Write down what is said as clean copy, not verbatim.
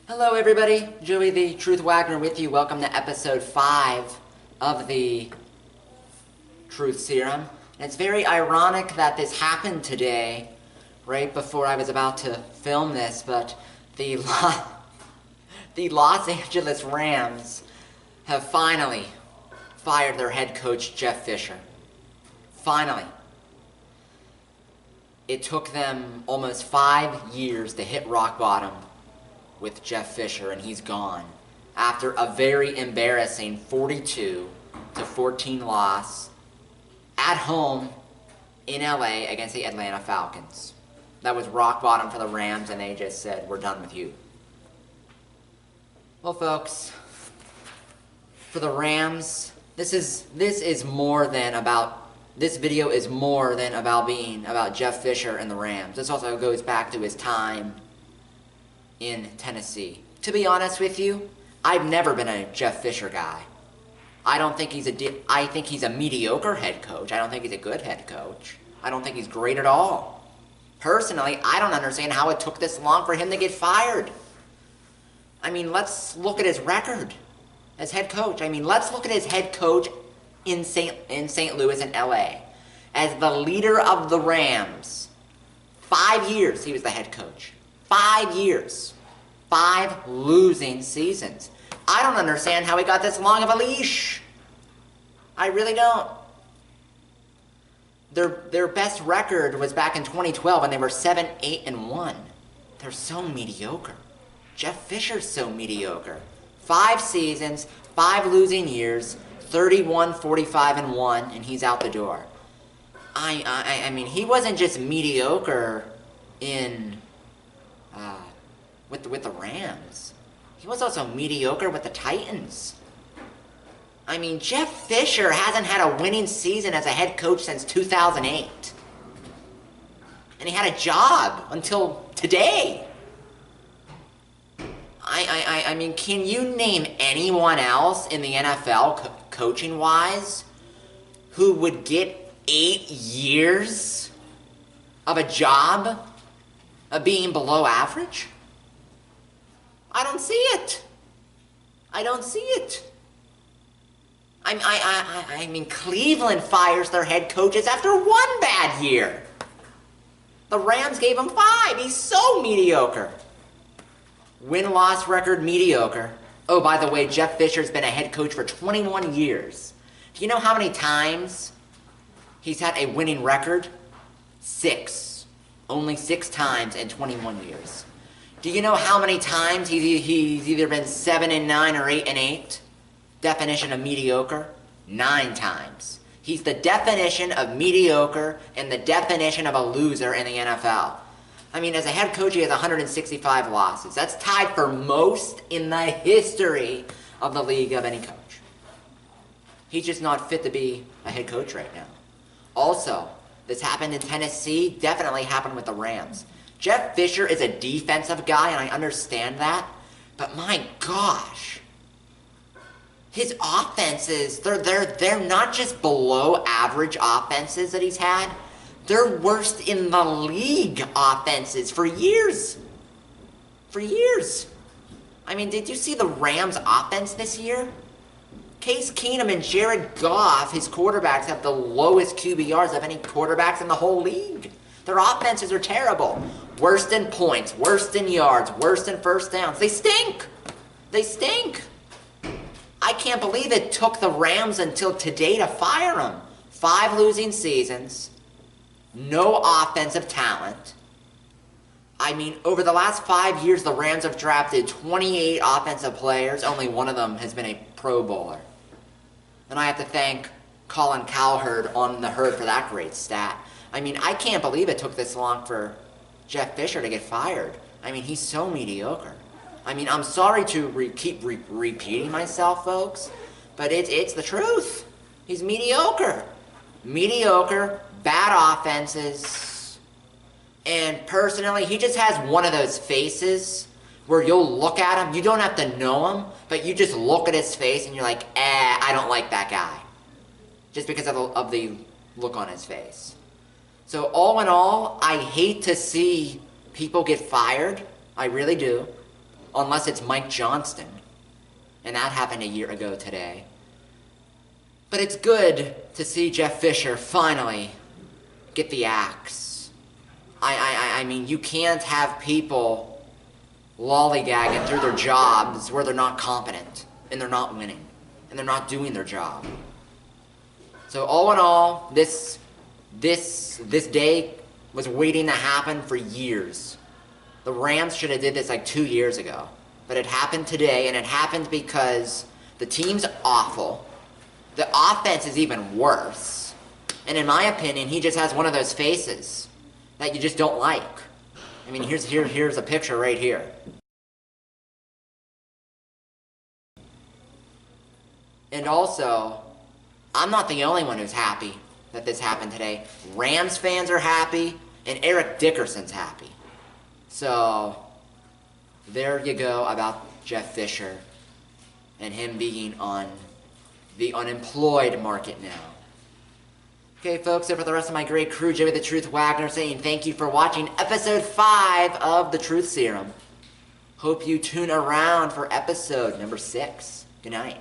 Hello everybody, Joey the Truth Wagner with you. Welcome to episode 5 of the Truth Serum. And it's very ironic that this happened today, right before I was about to film this, but the Los Angeles Rams have finally fired their head coach, Jeff Fisher. Finally. It took them almost 5 years to hit rock bottom with Jeff Fisher, and he's gone after a very embarrassing 42-14 loss at home in LA against the Atlanta Falcons. That was rock bottom for the Rams, and they just said, "We're done with you." Well, folks, for the Rams, this video is more than about Jeff Fisher and the Rams. This also goes back to his time in Tennessee. To be honest with you, I've never been a Jeff Fisher guy. I think he's a mediocre head coach. I don't think he's a good head coach. I don't think he's great at all. Personally, I don't understand how it took this long for him to get fired. I mean, let's look at his record as head coach. Let's look at his head coach in St. Louis and LA. As the leader of the Rams, 5 years he was the head coach. 5 years. 5 losing seasons. I don't understand how he got this long of a leash. I really don't. Their best record was back in 2012 and they were 7-8-1. They're so mediocre. Jeff Fisher's so mediocre. 5 seasons, 5 losing years, 31-45-1, and he's out the door. I mean, he wasn't just mediocre with the Rams. He was also mediocre with the Titans. I mean, Jeff Fisher hasn't had a winning season as a head coach since 2008. And he had a job until today. I mean, can you name anyone else in the NFL, coaching-wise, who would get 8 years of a job of being below average? I don't see it. I don't see it. I mean, Cleveland fires their head coaches after 1 bad year. The Rams gave him 5. He's so mediocre. Win-loss record mediocre. Oh, by the way, Jeff Fisher's been a head coach for 21 years. Do you know how many times he's had a winning record? 6. Only 6 times in 21 years. Do you know how many times he's either been 7-9 or 8-8? Definition of mediocre? 9 times. He's the definition of mediocre and the definition of a loser in the NFL. I mean, as a head coach, he has 165 losses. That's tied for most in the history of the league of any coach. He's just not fit to be a head coach right now. Also, this happened in Tennessee, definitely happened with the Rams. Jeff Fisher is a defensive guy, and I understand that, but my gosh, his offenses, they're not just below average offenses that he's had, they're worst in the league offenses for years. For years. I mean, did you see the Rams offense this year? Case Keenum and Jared Goff, his quarterbacks, have the lowest QBRs of any quarterbacks in the whole league. Their offenses are terrible. Worst in points, worst in yards, worst in first downs. They stink. They stink. I can't believe it took the Rams until today to fire him. 5 losing seasons. No offensive talent. I mean, over the last 5 years, the Rams have drafted 28 offensive players. Only one of them has been a Pro Bowler. And I have to thank Colin Cowherd on the Herd for that great stat. I mean, I can't believe it took this long for Jeff Fisher to get fired. I mean, he's so mediocre. I mean, I'm sorry to keep repeating myself, folks, but it's the truth. He's mediocre. Mediocre, bad offenses, and personally, he just has one of those faces where you'll look at him, you don't have to know him, but you just look at his face and you're like, I don't like that guy. Just because of the look on his face. So all in all, I hate to see people get fired. I really do. unless it's Mike Johnston. And that happened a year ago today. But it's good to see Jeff Fisher finally get the axe. I mean, you can't have people lollygagging through their jobs where they're not competent, and they're not winning, and they're not doing their job. So all in all, this day was waiting to happen for years. The Rams should have did this like 2 years ago. But it happened today, and it happened because the team's awful. The offense is even worse. And in my opinion, he just has one of those faces that you just don't like. I mean, here's a picture right here. And also, I'm not the only one who's happy that this happened today. Rams fans are happy, and Eric Dickerson's happy. So there you go about Jeff Fisher and him being on the unemployed market now. Okay, folks, so for the rest of my great crew, Jimmy the Truth Wagner saying thank you for watching episode 5 of the Truth Serum. Hope you tune around for episode number 6. Good night.